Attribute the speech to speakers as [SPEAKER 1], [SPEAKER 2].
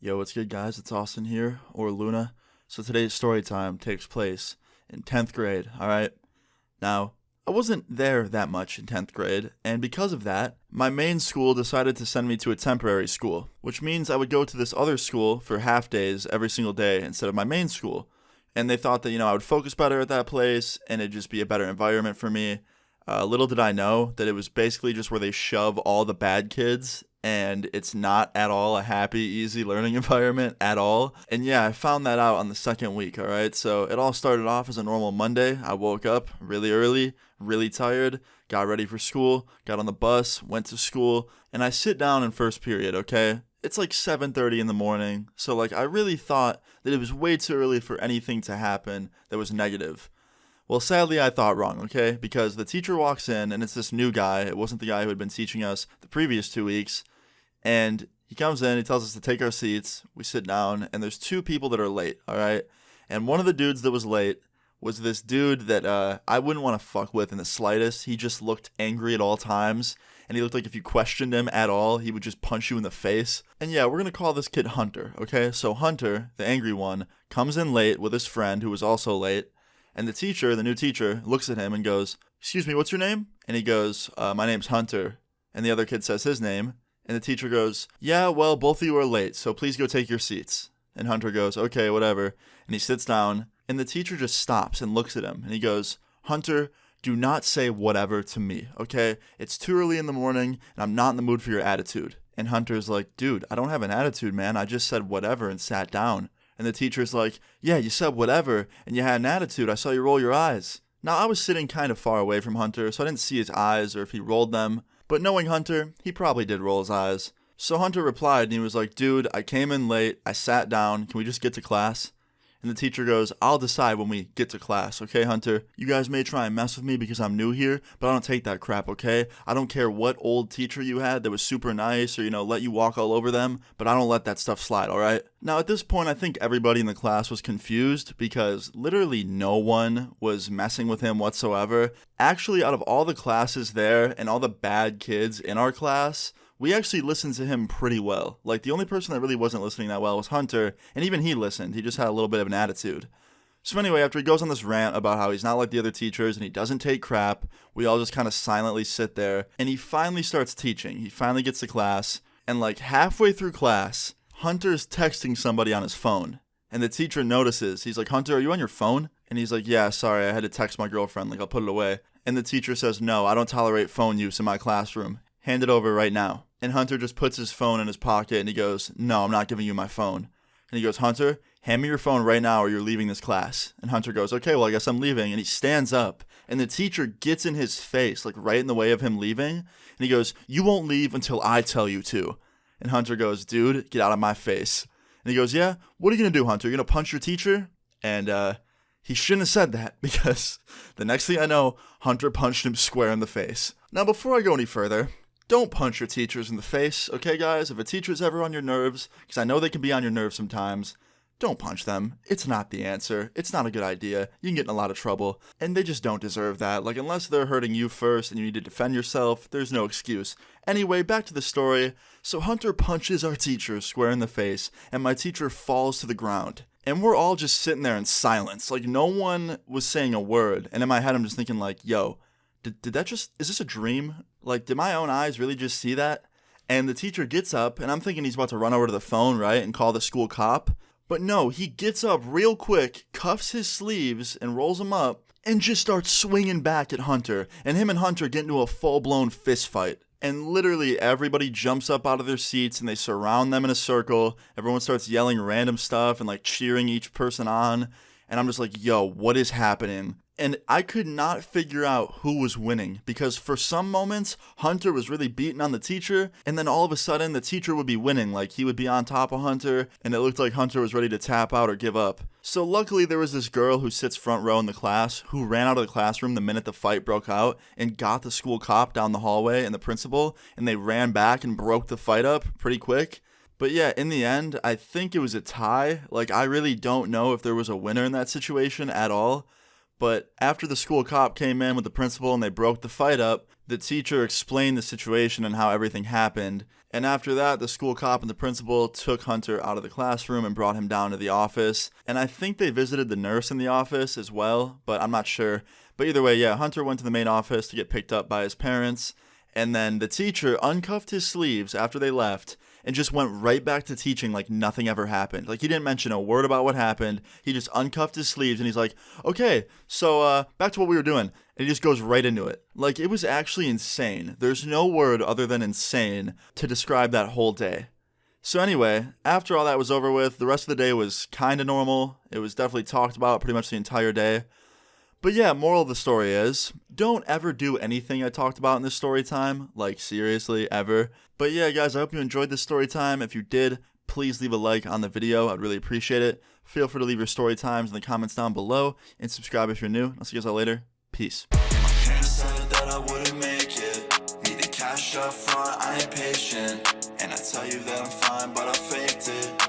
[SPEAKER 1] Yo, what's good, guys? It's Austin here, or Luna. So today's story time takes place in 10th grade, alright? Now, I wasn't there that much in 10th grade, and because of that, my main school decided to send me to a temporary school, which means I would go to this other school for half days every single day instead of my main school. And they thought that, I would focus better at that place, and it'd just be a better environment for me. Little did I know that it was basically just where they shove all the bad kids, and it's not at all a happy, easy learning environment at all. And yeah, I found that out on the second week, alright? So it all started off as a normal Monday. I woke up really early, really tired, got ready for school, got on the bus, went to school, and I sit down in first period, okay? It's like 7:30 in the morning, so I really thought that it was way too early for anything to happen that was negative. Well, sadly, I thought wrong, okay? Because the teacher walks in, and it's this new guy. It wasn't the guy who had been teaching us the previous 2 weeks. And he comes in, he tells us to take our seats. We sit down, and there's two people that are late, all right? And one of the dudes that was late was this dude that I wouldn't want to fuck with in the slightest. He just looked angry at all times, and he looked like if you questioned him at all, he would just punch you in the face. And yeah, we're going to call this kid Hunter, okay? So Hunter, the angry one, comes in late with his friend who was also late. And the teacher, the new teacher, looks at him and goes, "Excuse me, what's your name?" And he goes, "My name's Hunter." And the other kid says his name. And the teacher goes, "Yeah, well, both of you are late, so please go take your seats." And Hunter goes, "Okay, whatever." And he sits down. And the teacher just stops and looks at him. And he goes, "Hunter, do not say whatever to me, okay? It's too early in the morning, and I'm not in the mood for your attitude." And Hunter's like, "Dude, I don't have an attitude, man. I just said whatever and sat down." And the teacher's like, "Yeah, you said whatever, and you had an attitude. I saw you roll your eyes." Now, I was sitting kind of far away from Hunter, so I didn't see his eyes or if he rolled them. But knowing Hunter, he probably did roll his eyes. So Hunter replied, and he was like, "Dude, I came in late. I sat down. Can we just get to class?" And the teacher goes, "I'll decide when we get to class, okay, Hunter? You guys may try and mess with me because I'm new here, but I don't take that crap, okay? I don't care what old teacher you had that was super nice or, let you walk all over them, but I don't let that stuff slide, alright?" Now, at this point, I think everybody in the class was confused because literally no one was messing with him whatsoever. Actually, out of all the classes there and all the bad kids in our class, we actually listened to him pretty well. The only person that really wasn't listening that well was Hunter, and even he listened. He just had a little bit of an attitude. So anyway, after he goes on this rant about how he's not like the other teachers and he doesn't take crap, we all just kind of silently sit there, and he finally starts teaching. He finally gets to class, and halfway through class, Hunter's texting somebody on his phone, and the teacher notices. He's like, "Hunter, are you on your phone?" And he's like, "Yeah, sorry, I had to text my girlfriend, I'll put it away." And the teacher says, "No, I don't tolerate phone use in my classroom. Hand it over right now." And Hunter just puts his phone in his pocket and he goes, "No, I'm not giving you my phone." And he goes, "Hunter, hand me your phone right now or you're leaving this class." And Hunter goes, "Okay, well, I guess I'm leaving." And he stands up and the teacher gets in his face, right in the way of him leaving. And he goes, "You won't leave until I tell you to." And Hunter goes, "Dude, get out of my face." And he goes, "Yeah, what are you going to do, Hunter? You're going to punch your teacher?" And he shouldn't have said that because the next thing I know, Hunter punched him square in the face. Now, before I go any further, don't punch your teachers in the face, okay, guys? If a teacher's ever on your nerves, because I know they can be on your nerves sometimes, don't punch them. It's not the answer. It's not a good idea. You can get in a lot of trouble, and they just don't deserve that. Unless they're hurting you first and you need to defend yourself, there's no excuse. Anyway, back to the story. So Hunter punches our teacher square in the face, and my teacher falls to the ground. And we're all just sitting there in silence. No one was saying a word. And in my head, I'm just thinking, yo, Did that just, is this a dream? Did my own eyes really just see that? And the teacher gets up, and I'm thinking he's about to run over to the phone, right, and call the school cop. But no, he gets up real quick, cuffs his sleeves, and rolls them up, and just starts swinging back at Hunter. And him and Hunter get into a full-blown fist fight. And literally everybody jumps up out of their seats, and they surround them in a circle. Everyone starts yelling random stuff and, cheering each person on. And I'm just like, yo, what is happening? And I could not figure out who was winning because for some moments, Hunter was really beating on the teacher, and then all of a sudden, the teacher would be winning. He would be on top of Hunter, and it looked like Hunter was ready to tap out or give up. So luckily, there was this girl who sits front row in the class who ran out of the classroom the minute the fight broke out and got the school cop down the hallway and the principal, and they ran back and broke the fight up pretty quick. But yeah, in the end, I think it was a tie. I really don't know if there was a winner in that situation at all. But after the school cop came in with the principal and they broke the fight up, the teacher explained the situation and how everything happened. And after that, the school cop and the principal took Hunter out of the classroom and brought him down to the office. And I think they visited the nurse in the office as well, but I'm not sure. But either way, yeah, Hunter went to the main office to get picked up by his parents. And then the teacher uncuffed his sleeves after they left and just went right back to teaching like nothing ever happened. Like, he didn't mention a word about what happened. He just uncuffed his sleeves and he's like, okay, so back to what we were doing. And he just goes right into it. Like, it was actually insane. There's no word other than insane to describe that whole day. So anyway, after all that was over with, the rest of the day was kind of normal. It was definitely talked about pretty much the entire day. But yeah, moral of the story is, don't ever do anything I talked about in this story time. Like, seriously, ever. But yeah, guys, I hope you enjoyed this story time. If you did, please leave a like on the video. I'd really appreciate it. Feel free to leave your story times in the comments down below. And subscribe if you're new. I'll see you guys all later. Peace.
[SPEAKER 2] My parents said that I wouldn't make it. Need the cash up front, I ain't patient. And I tell you that I'm fine, but I faked it.